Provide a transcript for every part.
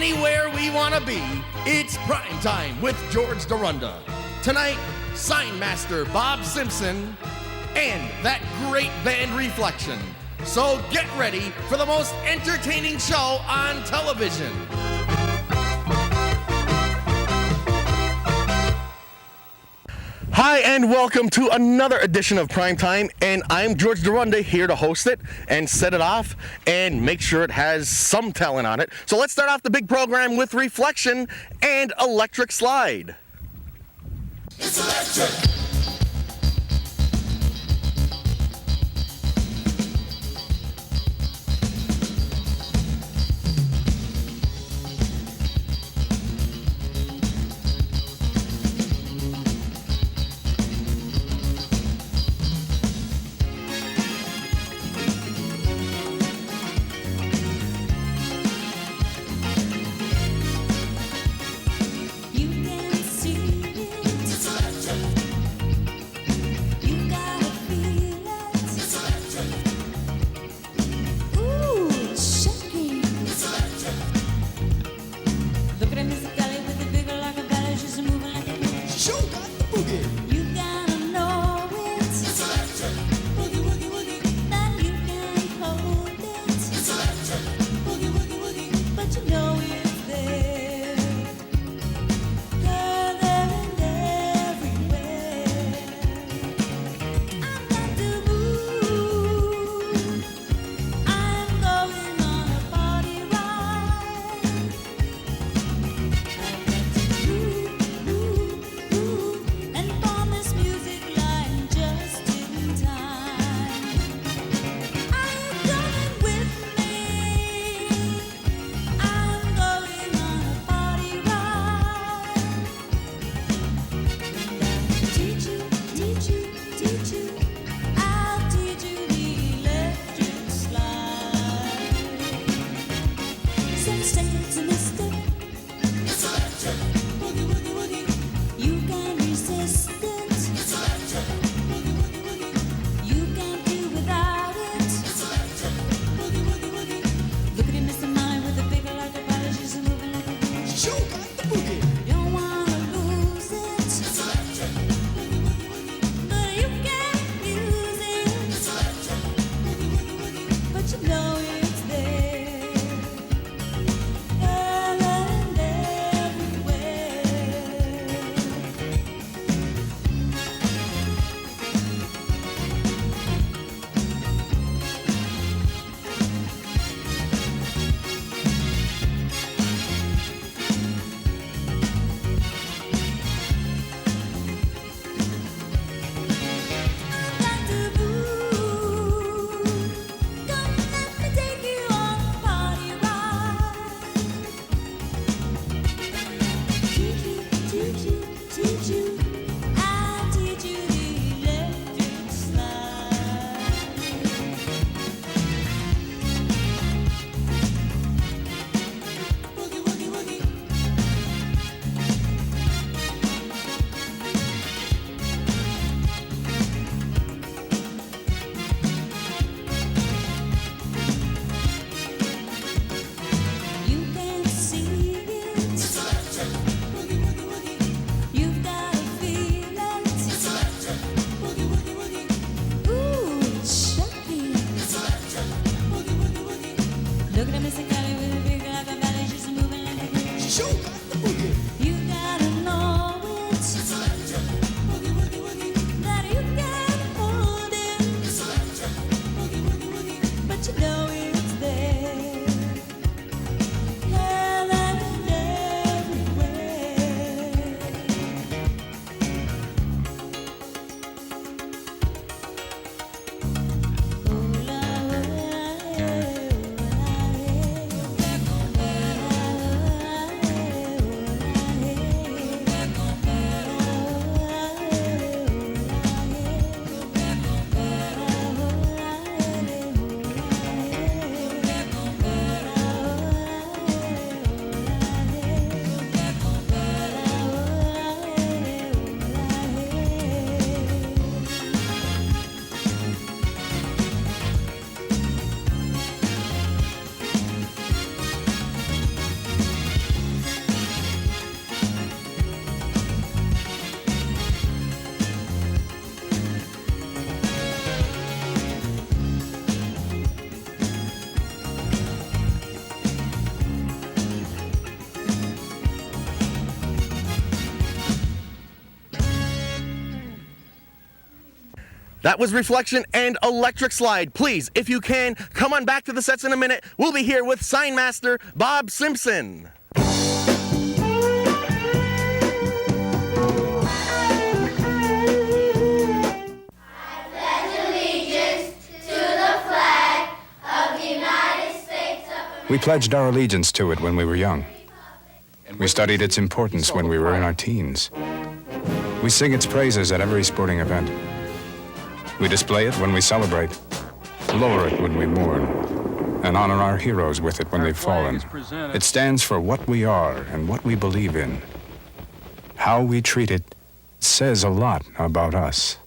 anywhere we want to be, it's prime time with George Dorunda. Tonight, SIGNMASTER Bob Simpson and that great band Reflection. So get ready for the most entertaining show on television. Hi, and welcome to another edition of Primetime, and I'm George Dorunda here to host it and set it off and make sure it has some talent on it. So let's start off the big program with Reflection and Electric Slide. It's electric! That was Reflection and Electric Slide. Please, if you can, come on back to the sets in a minute. We'll be here with SIGNMASTER Bob Simpson. We pledged our allegiance to it when we were young. We studied its importance when we were in our teens. We sing its praises at every sporting event. We display it when we celebrate, lower it when we mourn, and honor our heroes with it when they've fallen. It stands for what we are and what we believe in. How we treat it says a lot about us.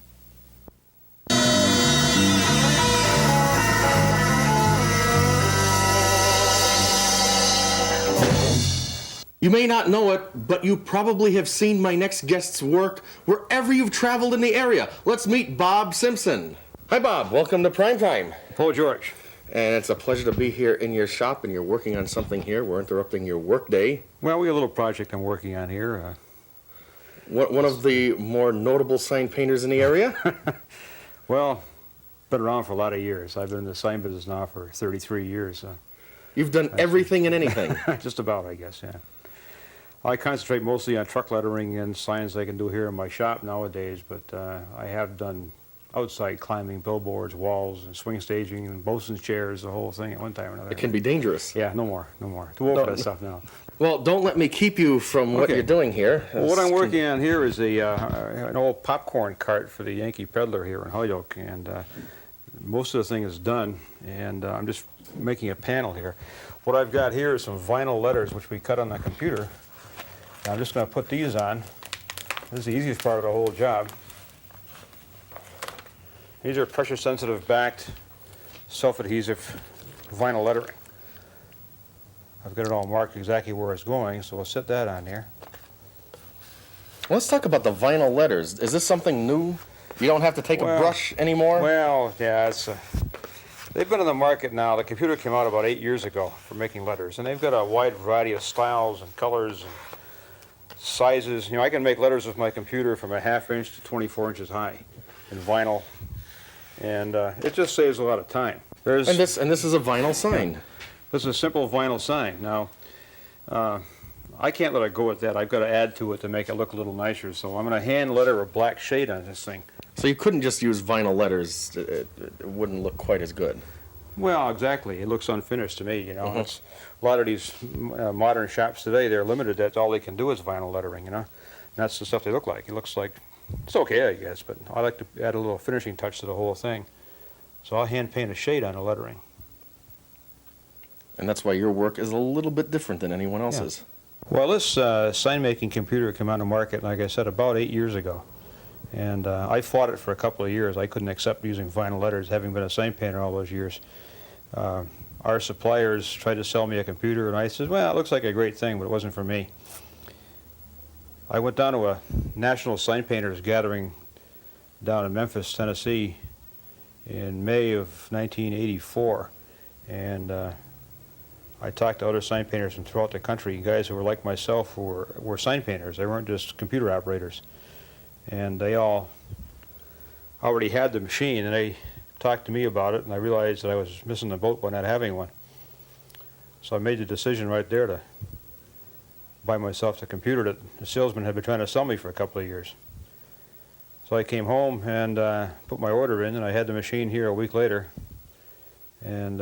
You may not know it, but you probably have seen my next guest's work wherever you've traveled in the area. Let's meet Bob Simpson. Hi, Bob. Welcome to Primetime. Hello, George. And it's a pleasure to be here in your shop, and you're working on something here. We're interrupting your work day. Well, we have a little project I'm working on here. One of the more notable sign painters in the area? Well, been around for a lot of years. I've been in the sign business now for 33 years. You've done everything and anything. Just about, I guess, yeah. I concentrate mostly on truck lettering and signs I can do here in my shop nowadays, but I have done outside climbing, billboards, walls, and swing staging, and bosun's chairs, the whole thing at one time or another. It can be dangerous. Yeah, no more. Too old for that stuff now. Well, don't let me keep you from what you're doing here. Well, what I'm working on here is an old popcorn cart for the Yankee Peddler here in Holyoke, and most of the thing is done, and I'm just making a panel here. What I've got here is some vinyl letters, which we cut on the computer. Now I'm just going to put these on. This is the easiest part of the whole job. These are pressure-sensitive backed, self-adhesive vinyl lettering. I've got it all marked exactly where it's going, so we'll set that on here. Let's talk about the vinyl letters. Is this something new? You don't have to take a brush anymore? Well, yeah, they've been on the market now. The computer came out about 8 years ago for making letters, and they've got a wide variety of styles and colors and sizes. You know, I can make letters with my computer from a 1/2 inch to 24 inches high in vinyl, and it just saves a lot of time. And this is a vinyl sign. This is a simple vinyl sign. Now, I can't let it go with that. I've got to add to it to make it look a little nicer, so I'm going to hand letter a black shade on this thing. So you couldn't just use vinyl letters. It wouldn't look quite as good. Well, exactly. It looks unfinished to me, you know. It's, a lot of these modern shops today, they're limited. That's all they can do is vinyl lettering, you know. And that's the stuff they look like. It looks like, it's okay, I guess, but I like to add a little finishing touch to the whole thing. So I'll hand paint a shade on the lettering. And that's why your work is a little bit different than anyone else's. Yeah. Well, this sign-making computer came on the market, like I said, about 8 years ago. And I fought it for a couple of years. I couldn't accept using vinyl letters, having been a sign painter all those years. Our suppliers tried to sell me a computer, and I said, well, it looks like a great thing, but it wasn't for me. I went down to a national sign painters gathering down in Memphis, Tennessee in May of 1984, and I talked to other sign painters from throughout the country, guys who were like myself who were sign painters. They weren't just computer operators. And they all already had the machine, and they talked to me about it, and I realized that I was missing the boat by not having one. So I made the decision right there to buy myself the computer that the salesman had been trying to sell me for a couple of years. So I came home and put my order in, and I had the machine here a week later, and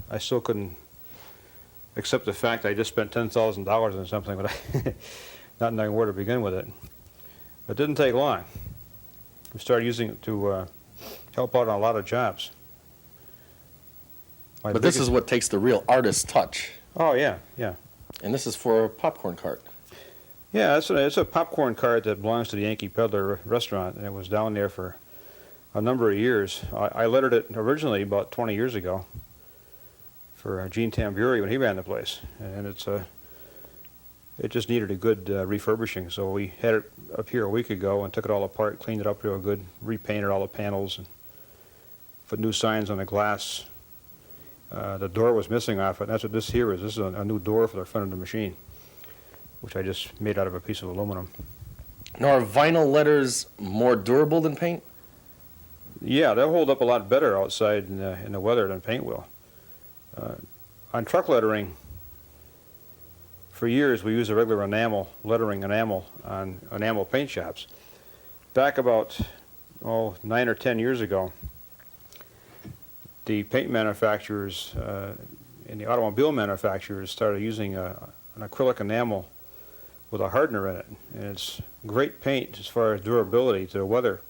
I still couldn't accept the fact I just spent $10,000 on something, but not knowing where to begin with it. It didn't take long. We started using it to help out on a lot of jobs. But this is what takes the real artist touch. Oh, yeah, yeah. And this is for a popcorn cart. Yeah, it's a popcorn cart that belongs to the Yankee Peddler restaurant, and it was down there for a number of years. I lettered it originally about 20 years ago for Gene Tamburi when he ran the place, and it just needed a good refurbishing, so we had it up here a week ago and took it all apart, cleaned it up real good, repainted all the panels, and put new signs on the glass. The door was missing off it, and that's what this here is. This is a new door for the front of the machine, which I just made out of a piece of aluminum. Now, are vinyl letters more durable than paint? Yeah, they'll hold up a lot better outside in the weather than paint will. On truck lettering, for years we used a regular lettering enamel on enamel paint shops. Back about 9 or 10 years ago, the paint manufacturers and the automobile manufacturers started using an acrylic enamel with a hardener in it, and it's great paint as far as durability to the weather.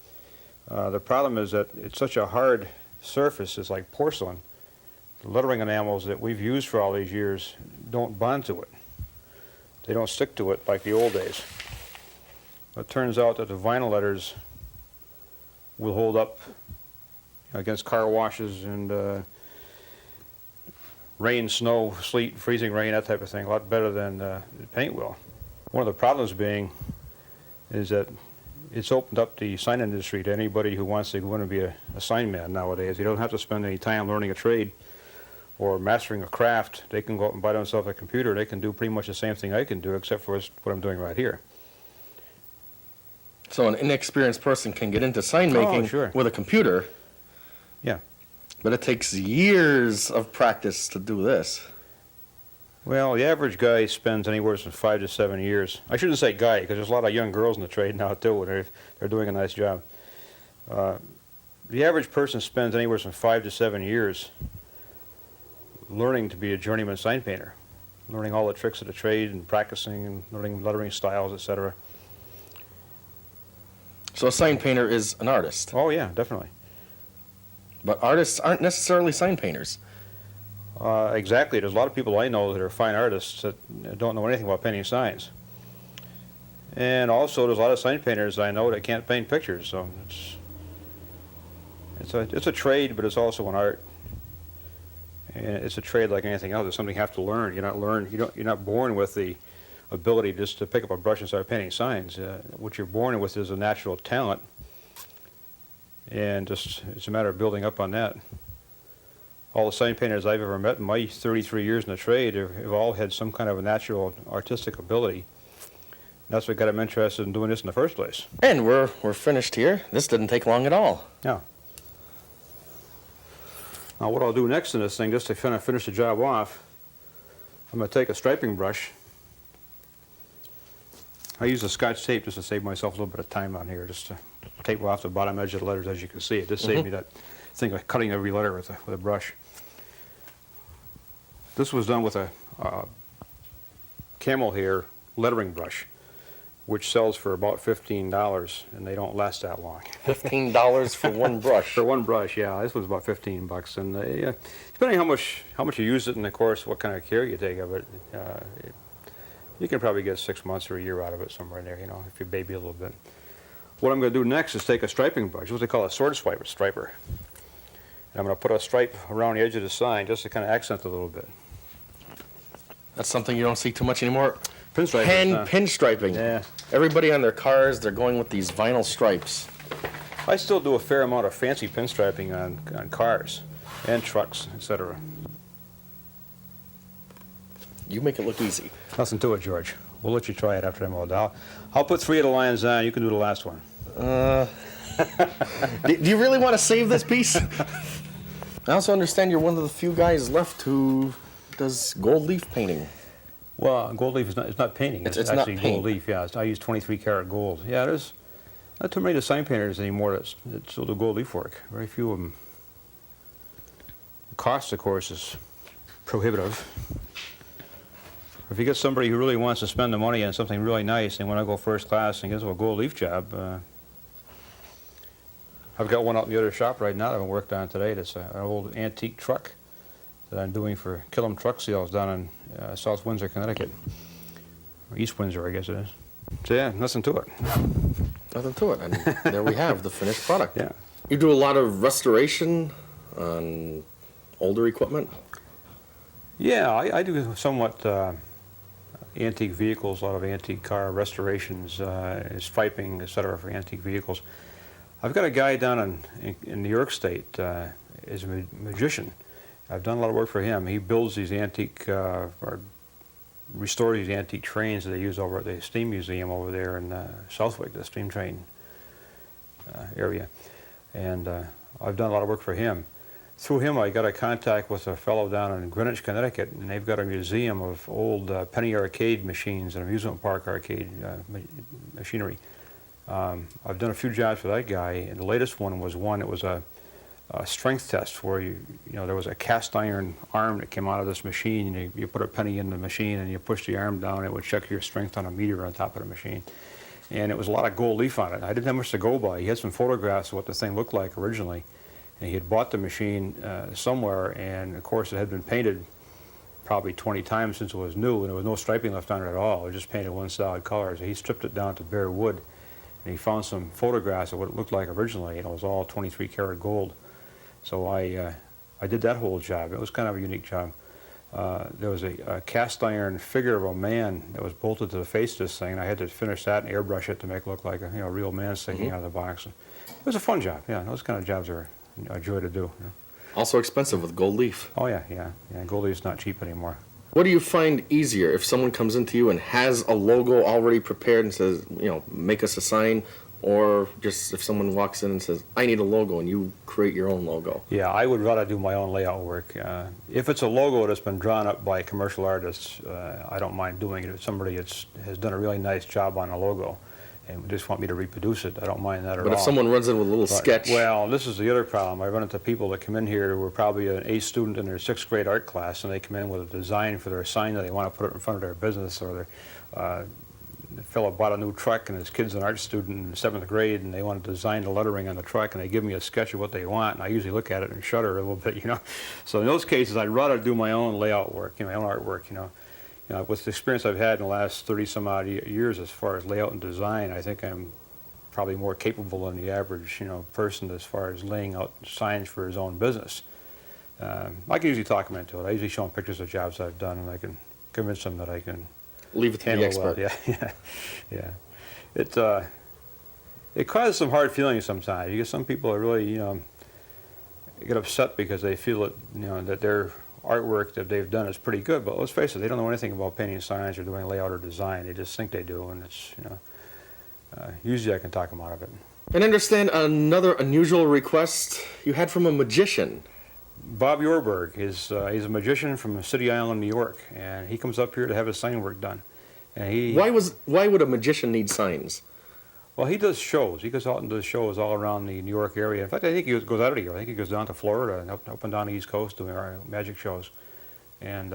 The problem is that it's such a hard surface, it's like porcelain. The lettering enamels that we've used for all these years don't bond to it. They don't stick to it like the old days. It turns out that the vinyl letters will hold up against car washes and rain, snow, sleet, freezing rain, that type of thing, a lot better than the paint will. One of the problems being is that it's opened up the sign industry to anybody who wants to go in and be a sign man nowadays. You don't have to spend any time learning a trade or mastering a craft. They can go out and buy themselves a computer. They can do pretty much the same thing I can do, except for what I'm doing right here. So an inexperienced person can get into sign making sure. with a computer. Yeah. But it takes years of practice to do this. Well, the average guy spends anywhere from 5 to 7 years. I shouldn't say guy, because there's a lot of young girls in the trade now, too, and they're doing a nice job. The average person spends anywhere from 5 to 7 years learning to be a journeyman sign painter, learning all the tricks of the trade and practicing and learning lettering styles, etc. So a sign painter is an artist. Oh, yeah, definitely. But artists aren't necessarily sign painters. Exactly. There's a lot of people I know that are fine artists that don't know anything about painting signs. And also, there's a lot of sign painters I know that can't paint pictures. So it's a trade, but it's also an art. And it's a trade like anything else. It's something you have to learn. You're not born with the ability just to pick up a brush and start painting signs. What you're born with is a natural talent, and just it's a matter of building up on that. All the sign painters I've ever met in my 33 years in the trade have all had some kind of a natural artistic ability. That's what got them interested in doing this in the first place. And we're finished here. This didn't take long at all. Yeah. Now what I'll do next in this thing, just to kind of finish the job off, I'm going to take a striping brush. I use a Scotch tape just to save myself a little bit of time on here, just to tape off the bottom edge of the letters as you can see. It just saved me that thing of cutting every letter with a brush. This was done with a camel hair lettering brush, which sells for about $15, and they don't last that long. $15 for one brush. For one brush, yeah. This was about $15, and depending on how much you use it, and of course what kind of care you take of it, you can probably get 6 months or a year out of it somewhere in there, if you baby a little bit. What I'm going to do next is take a striping brush, what they call a sword striper. And I'm going to put a stripe around the edge of the sign just to kind of accent it a little bit. That's something you don't see too much anymore. Pinstriping. Hand pinstriping. Yeah. Everybody on their cars, they're going with these vinyl stripes. I still do a fair amount of fancy pinstriping on cars and trucks, etc. You make it look easy. Nothing to it, George. We'll let you try it after I'm all done. I'll put 3 of the lines on. You can do the last one. Do you really want to save this piece? I also understand you're one of the few guys left who does gold leaf painting. Well, gold leaf it's not painting. It's not actually paint. gold leaf, yeah. I use 23 karat gold. Yeah, there's not too many sign painters anymore that still do gold leaf work. Very few of them. The cost, of course, is prohibitive. If you get somebody who really wants to spend the money on something really nice and want to go first class and gets a gold leaf job, I've got one out in the other shop right now that I haven't worked on today. That's an old antique truck that I'm doing for Killam Truck Sales down in South Windsor, Connecticut. Or East Windsor, I guess it is. So yeah, nothing to it. Nothing to it. And there we have the finished product. Yeah. You do a lot of restoration on older equipment? Yeah, I do somewhat antique vehicles, a lot of antique car restorations, striping, etc. for antique vehicles. I've got a guy down in New York State, is a magician. I've done a lot of work for him. He builds these antique, or restores these antique trains that they use over at the Steam Museum over there in Southwick, the steam train area. And I've done a lot of work for him. Through him, I got a contact with a fellow down in Greenwich, Connecticut, and they've got a museum of old penny arcade machines and amusement park arcade machinery. I've done a few jobs for that guy, and the latest one was it was a strength test where there was a cast iron arm that came out of this machine, and you put a penny in the machine and you push the arm down, and it would check your strength on a meter on top of the machine. And it was a lot of gold leaf on it. I didn't have much to go by. He had some photographs of what the thing looked like originally. And he had bought the machine somewhere, and of course it had been painted probably 20 times since it was new, and there was no striping left on it at all. It was just painted one solid color. So he stripped it down to bare wood, and he found some photographs of what it looked like originally, and it was all 23 karat gold. So I did that whole job. It was kind of a unique job. There was a cast iron figure of a man that was bolted to the face of this thing, and I had to finish that and airbrush it to make it look like a real man sticking out of the box. It was a fun job. Yeah, those kind of jobs are a joy to do. Yeah. Also expensive with gold leaf. Oh yeah. Gold leaf's not cheap anymore. What do you find easier if someone comes into you and has a logo already prepared and says, make us a sign, or just if someone walks in and says, I need a logo, and you create your own logo? Yeah, I would rather do my own layout work. If it's a logo that's been drawn up by commercial artists, I don't mind doing it. If somebody has done a really nice job on a logo and just want me to reproduce it, I don't mind that at all. But if someone runs in with a little sketch? Well, this is the other problem. I run into people that come in here who are probably an A student in their 6th grade art class, and they come in with a design for their sign that they want to put it in front of their business, or the fellow bought a new truck, and his kid's an art student in 7th grade, and they want to design the lettering on the truck, and they give me a sketch of what they want, and I usually look at it and shudder a little bit, So in those cases, I'd rather do my own layout work, my own artwork, with the experience I've had in the last 30-some-odd years as far as layout and design, I think I'm probably more capable than the average, person as far as laying out signs for his own business. I can usually talk them into it. I usually show them pictures of jobs I've done, and I can convince them that I can leave it to the expert. Well. Yeah. It causes some hard feelings sometimes. You get some people are really, get upset because they feel that, that their artwork that they've done is pretty good. But let's face it, they don't know anything about painting signs or doing layout or design. They just think they do, and it's, usually I can talk them out of it. And understand another unusual request you had from a magician. Bob Yorberg he's a magician from City Island, New York, and he comes up here to have his sign work done. And Why would a magician need signs? Well, he does shows. He goes out and does shows all around the New York area. In fact, I think he goes out of here. I think he goes down to Florida and up and down the East Coast doing magic shows. And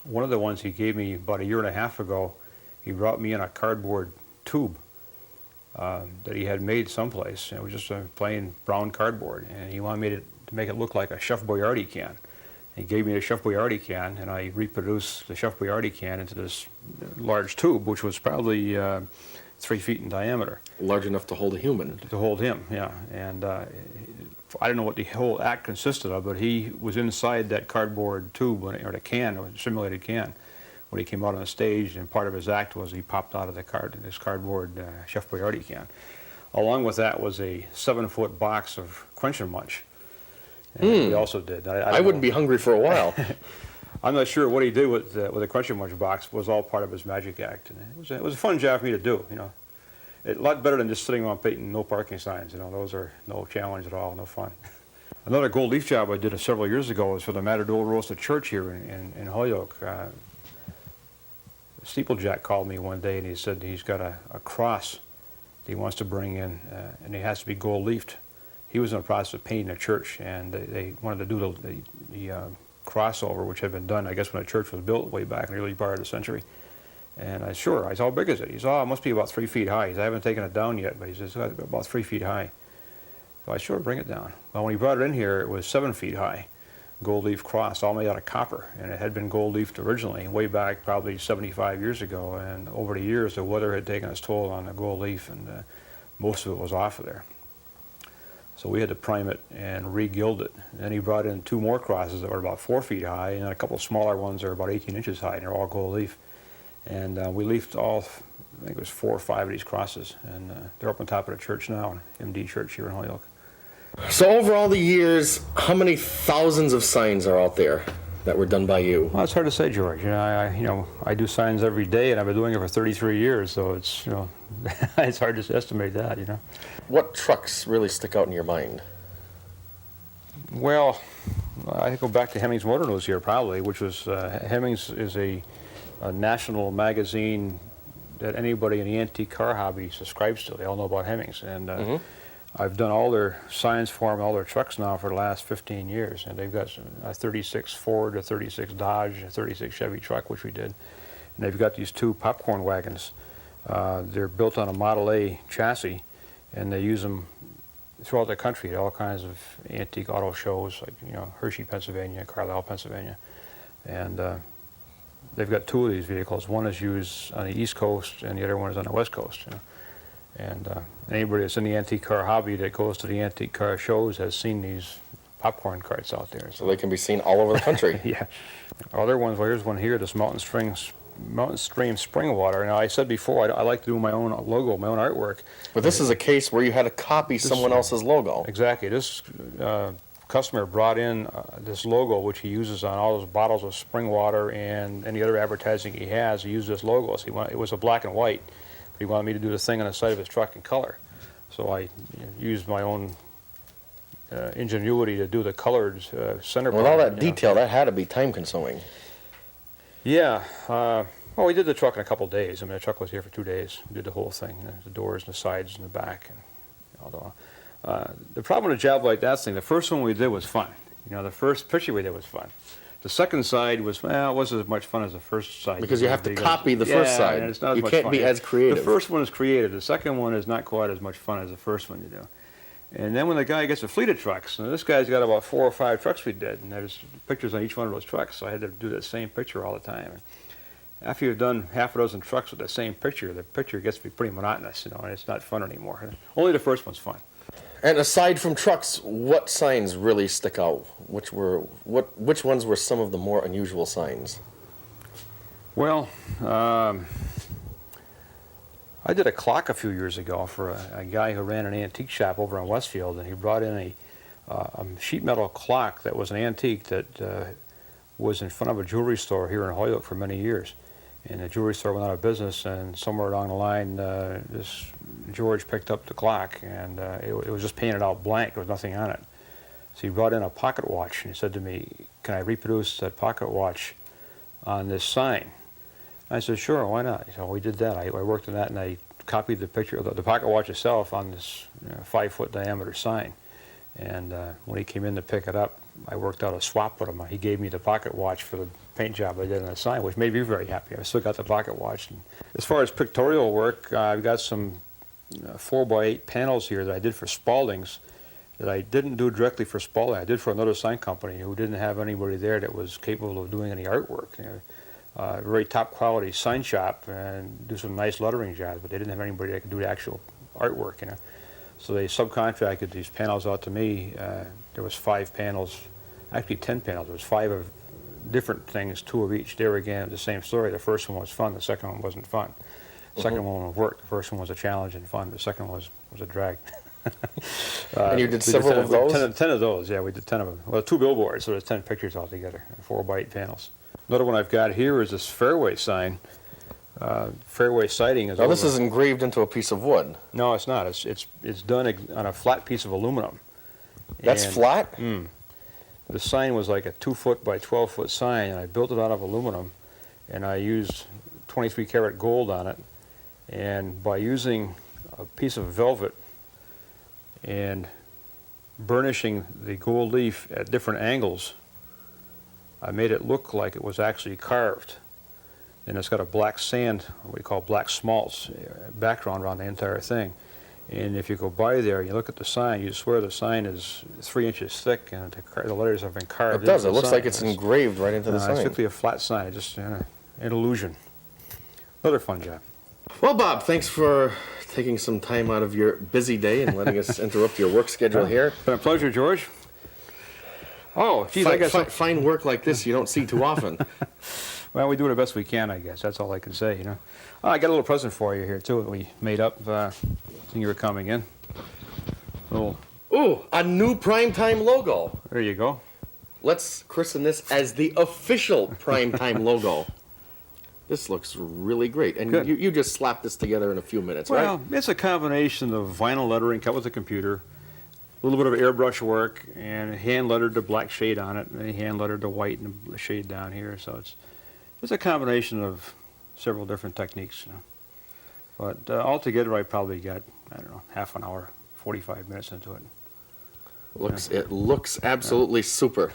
one of the ones he gave me about a year and a half ago, he brought me in a cardboard tube that he had made someplace. It was just a plain brown cardboard, and he wanted me to make it look like a Chef Boyardee can. He gave me a Chef Boyardee can, and I reproduced the Chef Boyardee can into this large tube, which was probably 3 feet in diameter. Large enough to hold a human. To hold him, yeah. And I don't know what the whole act consisted of, but he was inside that cardboard tube, or the can, or simulated can, when he came out on the stage, and part of his act was he popped out of this cardboard Chef Boyardee can. Along with that was a 7-foot box of Crunch and Munch. And he also did. I wouldn't be hungry for a while. I'm not sure what he did with the Crunch and Munch box. Was all part of his magic act, and it was a fun job for me to do. A lot better than just sitting on painting no parking signs. Those are no challenge at all, no fun. Another gold leaf job I did several years ago was for the Matador Roasted Church here in Holyoke. Steeplejack called me one day, and he said he's got a cross that he wants to bring in, and it has to be gold leafed. He was in the process of painting a church, and they wanted to do the crossover, which had been done, I guess, when the church was built way back in the early part of the century. And I said, how big is it? He said, it must be about 3 feet high. He said, I haven't taken it down yet, but he says, it's about 3 feet high. So I said, bring it down. Well, when he brought it in here, it was 7 feet high, gold leaf cross, all made out of copper. And it had been gold leafed originally, way back probably 75 years ago. And over the years, the weather had taken its toll on the gold leaf, and most of it was off of there. So we had to prime it and re-gild it. And then he brought in 2 more crosses that were about 4 feet high, and then a couple of smaller ones that are about 18 inches high, and they're all gold leaf. And we leafed all, I think it was 4 or 5 of these crosses, and they're up on top of the church now, MD Church here in Holyoke. So over all the years, how many thousands of signs are out there that were done by you? Well, it's hard to say, George. I do signs every day, and I've been doing it for 33 years, so it's, it's hard to estimate that, What trucks really stick out in your mind? Well, I go back to Hemmings Motor News here probably, which was, Hemmings is a national magazine that anybody in the antique car hobby subscribes to. They all know about Hemmings. And I've done all their signs for them, all their trucks now for the last 15 years. And they've got a 36 Ford, a 36 Dodge, a 36 Chevy truck, which we did. And they've got these 2 popcorn wagons. They're built on a Model A chassis, and they use them throughout the country at all kinds of antique auto shows, like, you know, Hershey, Pennsylvania, Carlisle, Pennsylvania. And they've got 2 of these vehicles. One is used on the East Coast, and the other one is on the West Coast. You know? And anybody that's in the antique car hobby that goes to the antique car shows has seen these popcorn carts out there. So they can be seen all over the country. Yeah. Other ones, well, here's one here, this Mountain Stream Spring Water. Now, I said before, I like to do my own logo, my own artwork. But this is a case where you had to copy someone else's logo. Exactly. This customer brought in this logo, which he uses on all those bottles of spring water and any other advertising he has. He used this logo. So it was a black and white, but he wanted me to do the thing on the side of his truck in color. So I used my own ingenuity to do the colored center. With all that detail, that had to be time-consuming. Yeah. Well, we did the truck in a couple days. I mean, the truck was here for 2 days. We did the whole thing, the doors and the sides and the back. And all the problem with a job like that thing, the first one we did was fun. You know, the first picture we did was fun. The second side was, well, it wasn't as much fun as the first side. Because you have to copy the first side. And it's not as you much can't fun. be as creative. The first one is creative. The second one is not quite as much fun as the first one you do. And then when the guy gets a fleet of trucks, and this guy's got about 4 or 5 trucks we did, and there's pictures on each one of those trucks, so I had to do that same picture all the time. And after you've done half a dozen trucks with the same picture, the picture gets to be pretty monotonous, you know, and it's not fun anymore. Only the first one's fun. And aside from trucks, what signs really stick out? Which ones were some of the more unusual signs? Well, I did a clock a few years ago for a guy who ran an antique shop over in Westfield, and he brought in a sheet metal clock that was an antique that was in front of a jewelry store here in Holyoke for many years. And the jewelry store went out of business, and somewhere along the line, this George picked up the clock, and it was just painted out blank. There was nothing on it. So he brought in a pocket watch, and he said to me, "Can I reproduce that pocket watch on this sign?" I said, "Sure, why not?" So we did that. I worked on that, and I copied the picture of the pocket watch itself on this 5-foot diameter sign. And when he came in to pick it up, I worked out a swap with him. He gave me the pocket watch for the paint job I did on the sign, which made me very happy. I still got the pocket watch. And as far as pictorial work, I've got some 4x8 panels here that I did for Spalding's that I didn't do directly for Spalding. I did for another sign company who didn't have anybody there that was capable of doing any artwork. You know, very top quality sign shop and do some nice lettering jobs, but they didn't have anybody that could do the actual artwork, you know. So they subcontracted these panels out to me. There was 5 panels, actually 10 panels. There was 5 of different things, 2 of each. There again, the same story. The first one was fun. The second one wasn't fun. The second one worked. The first one was a challenge and fun. The second was a drag. And you did several of those? 10 of those, yeah. We did 10 of them. Well, 2 billboards, so there's 10 pictures altogether, 4x8 panels. Another one I've got here is this fairway sign. Fairway siding is. Now this is engraved into a piece of wood. No, it's not. It's done on a flat piece of aluminum. That's flat? The sign was like a 2-foot by 12-foot sign, and I built it out of aluminum, and I used 23 karat gold on it. And by using a piece of velvet and burnishing the gold leaf at different angles, I made it look like it was actually carved. And it's got a black sand, what we call black smalts, background around the entire thing. And if you go by there, you look at the sign, you swear the sign is 3 inches thick, and the letters have been carved into the sign. It does. It looks like it's engraved right into the sign. It's strictly a flat sign, just an illusion. Another fun job. Well, Bob, thanks for taking some time out of your busy day and letting us interrupt your work schedule here. It's been a pleasure, George. Oh, geez, I guess fine work like this you don't see too often. Well, we do the best we can, I guess. That's all I can say, you know. Oh, I got a little present for you here, too, that we made up. Seeing you were coming in. Ooh, a new Primetime logo. There you go. Let's christen this as the official Primetime logo. This looks really great. And you just slapped this together in a few minutes, right? Well, it's a combination of vinyl lettering cut with a computer, little bit of airbrush work, and hand lettered the black shade on it, and then hand lettered the white and the shade down here. So it's a combination of several different techniques. But altogether, I probably got, I don't know, half an hour, 45 minutes into it. It looks absolutely super.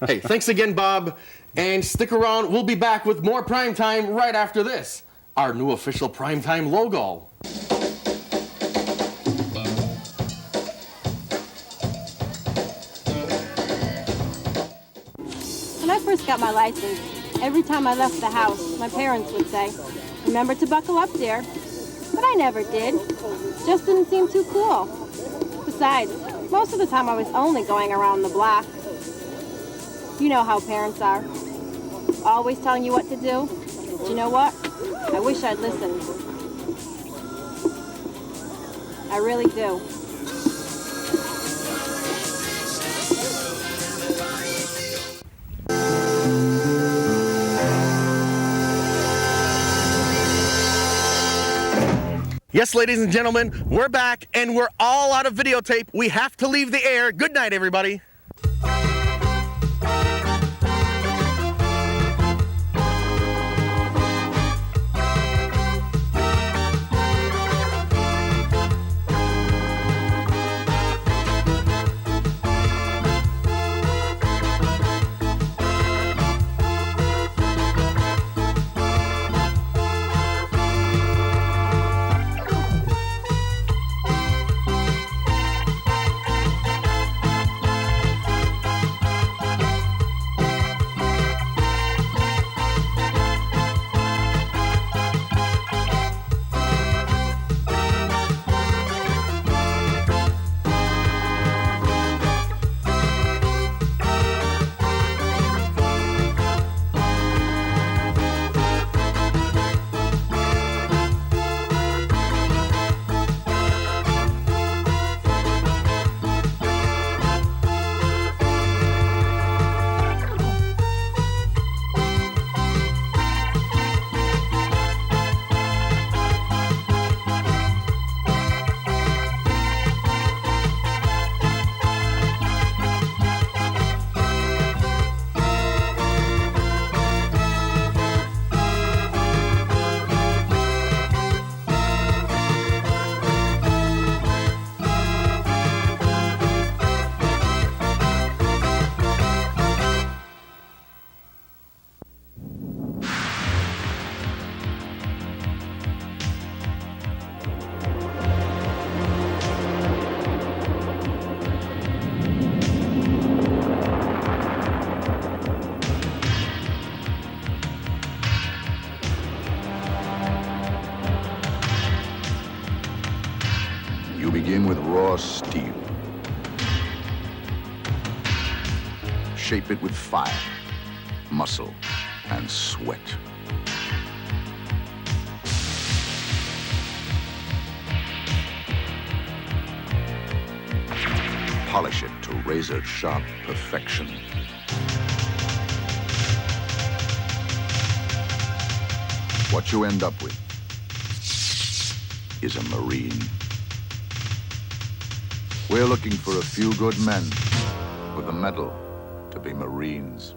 Hey, thanks again, Bob. And stick around. We'll be back with more Primetime right after this. Our new official Primetime logo. When I first got my license, every time I left the house, my parents would say, "Remember to buckle up, dear." But I never did. Just didn't seem too cool. Besides, most of the time I was only going around the block. You know how parents are. Always telling you what to do. But you know what? I wish I'd listened. I really do. Yes, ladies and gentlemen, we're back, and we're all out of videotape. We have to leave the air. Good night, everybody. You begin with raw steel. Shape it with fire, muscle, and sweat. Polish it to razor-sharp perfection. What you end up with is a Marine. We're looking for a few good men with the mettle to be Marines.